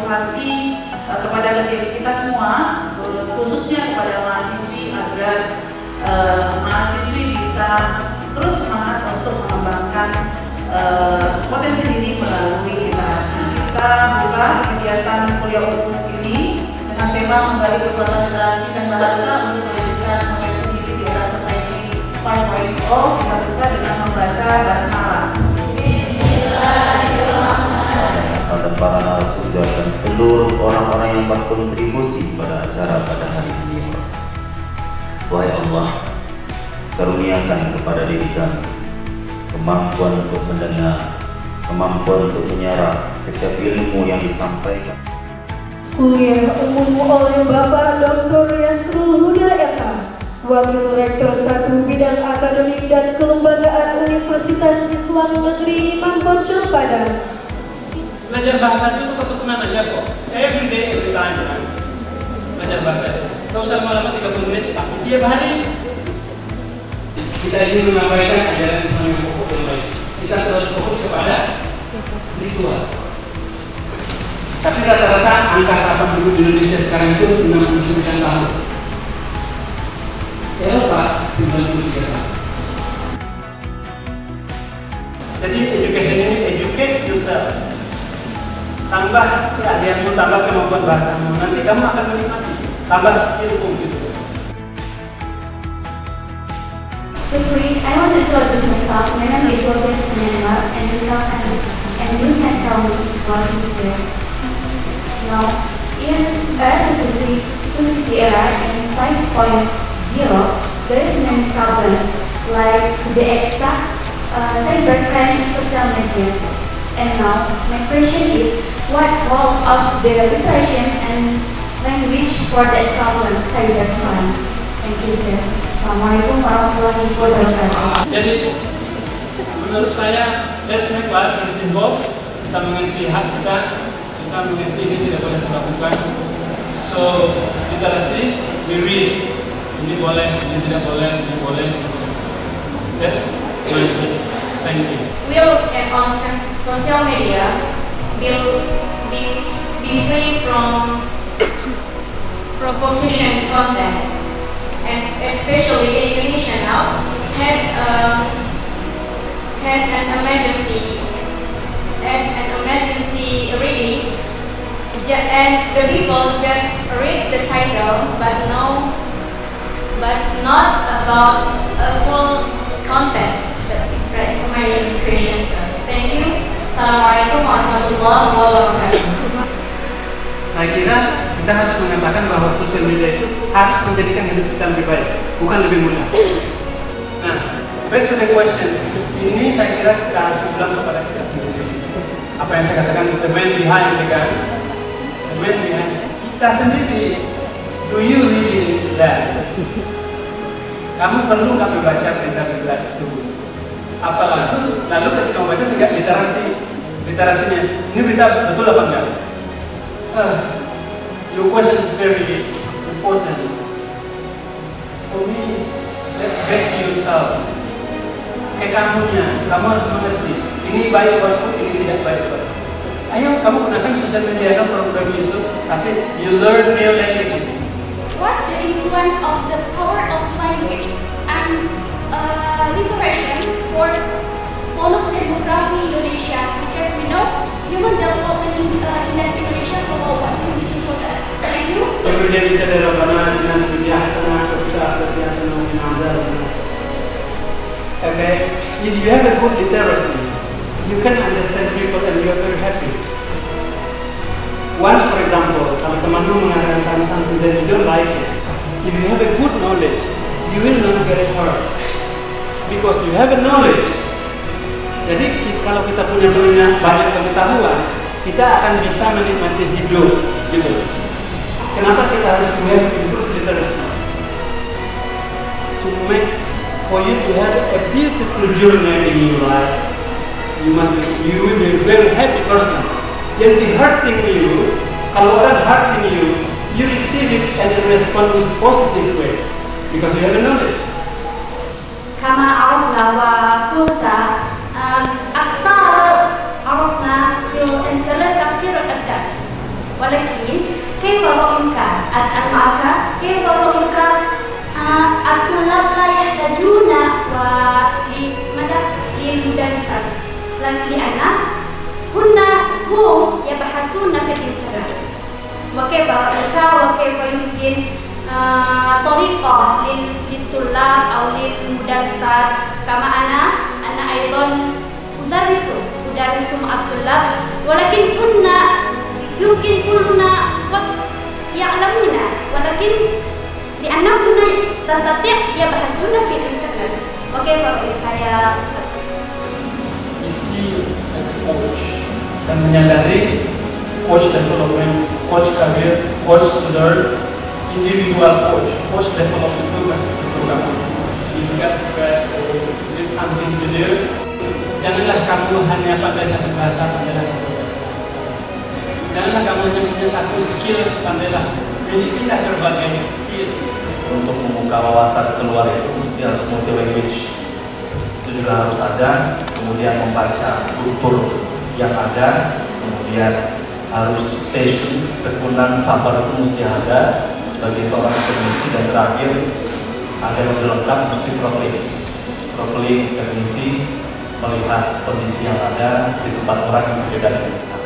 memotivasi kepada kita semua, khususnya kepada mahasiswi agar mahasiswi bisa terus semangat untuk mengembangkan potensi diri melalui literasi. Kita buka kegiatan kuliah umum ini dengan tema menggali kekuatan literasi dan bahasa untuk mewujudkan potensi diri di era society 5.0. Kita buka dengan membaca basmalah. Pada para narasumber dan seluruh orang-orang yang berkontribusi pada acara pada hari ini. Wahai Allah, karuniakan kepada diri kami kemampuan untuk mendengar, kemampuan untuk menyerap setiap ilmu yang disampaikan. Kuliah umum oleh Bapak Dr. Yasrul Huda Eka, Wakil Rektor 1 Bidang Akademik dan Kelembagaan Universitas Islam Negeri Imam Bonjol Padang. Belajar bahasa itu satu kemana aja kok. Every day, every time kan. Belajar bahasa itu. Gak usah lama-lama 30 menit, tapi tiap hari. Kita ingin menyampaikan ajaran Islam yang pokok yang baik. Kita terus fokus kepada ritual. Tapi rata-rata angka harapan hidup di Indonesia sekarang itu 69 tahun. Eropa 93 tahun. Jadi education ini educate yourself. Tambah keahlianmu, tambah kemampuan bahasamu, nanti kamu akan menikmati. Tambah skillmu gitu. Firstly, I want to introduce myself. My name is Sophia Susanna, and you can tell me what is here. Now, in our society era in 5.0, there is many problems, like the exact cybercrime and social media. And now, my question is, what role of the literature and language for that problem, cybercrime? Thank you, sir. Assalamualaikum warahmatullahi wabarakatuh. Jadi, menurut saya, let's make life is involved. Kita mengerti hak kita mengerti ini tidak boleh dilakukan. So, literasi, we read. Ini boleh, ini tidak boleh, ini boleh. Yes, thank you. Will and on social media will be free from provocation content, and especially Indonesia now has an emergency reading, and the people just read the title but not about full content. Right, my question, sir. Thank you. Assalamualaikum warahmatullahi wabarakatuh. Saya kira kita harus mengatakan bahwa sosial media itu harus menjadikan hidup kita lebih baik, bukan lebih mudah. Nah, back to the question. Ini saya kira kita harus bilang kepada kita sendiri. Apa yang saya katakan, the man behind the gun, the man behind kita sendiri. Do you really need that? Kamu perlu nggak membaca berita-berita itu? Apalagi lalu ketika membaca tidak literasinya. Ini berita betul apa enggak? Your question is very important. For me, let's back to yourself. Kamu harus mengerti. Ini baik buatku, ini tidak baik buatku. Ayo kamu gunakan sosial media program itu, tapi you learn new languages. What the influence of the power of language and literature for bonus demografi Indonesia? Because we know human development index Indonesia so low. What do you think for that? Thank you. Kemudian bisa dalam dengan dunia hasanah, kita berarti hasanah minazar. Okay, if you have a good literacy, you can understand people and you are very happy. Once, for example, kalau temanmu mengatakan something that you don't like it, if you have a good knowledge, you will not get hurt because you have a knowledge. Jadi kalau kita punya banyak pengetahuan, kita akan bisa menikmati hidup, gitu. Kenapa kita harus improve literacy? To make for you to have a beautiful journey in your life, you will be a very happy person. Yang di hurting you, kalau orang hurting you, you receive it and respond with positive way because you have a knowledge. Kama arafna wa kulta aksar arafna fil internet kasir al-das. كيف رأيك؟ أسأل معك كيف رأيك الطلاب لا يحتاجون للمدرسات لأن هم يبحثون في الإنترنت. وكيف رأيك وكيف يمكن طريقة للطلاب أو للمدرسات كما أنا أيضا أدرس مع الطلاب ولكن يمكن كلنا قد يعلمون ولكن لأنهم تستطيع يبحثون في الإنترنت. وكيف رأيك يا أستاذ؟ Still as a coach dan menyadari coach development, coach career, coach student, individual coach development itu masih berprogram. If you guys stress or need something to do, janganlah kamu hanya pandai satu bahasa, pandailah satu bahasa. Janganlah kamu hanya punya satu skill, pandailah milikilah berbagai skill. Untuk membuka wawasan keluar itu mesti harus multi language. Itu juga harus ada, kemudian membaca kultur yang ada, kemudian harus passion, tekunan, sabar itu mesti ada sebagai seorang teknisi, dan terakhir ada yang lengkap mesti traveling teknisi, melihat kondisi yang ada di tempat orang yang berbeda dengan kita.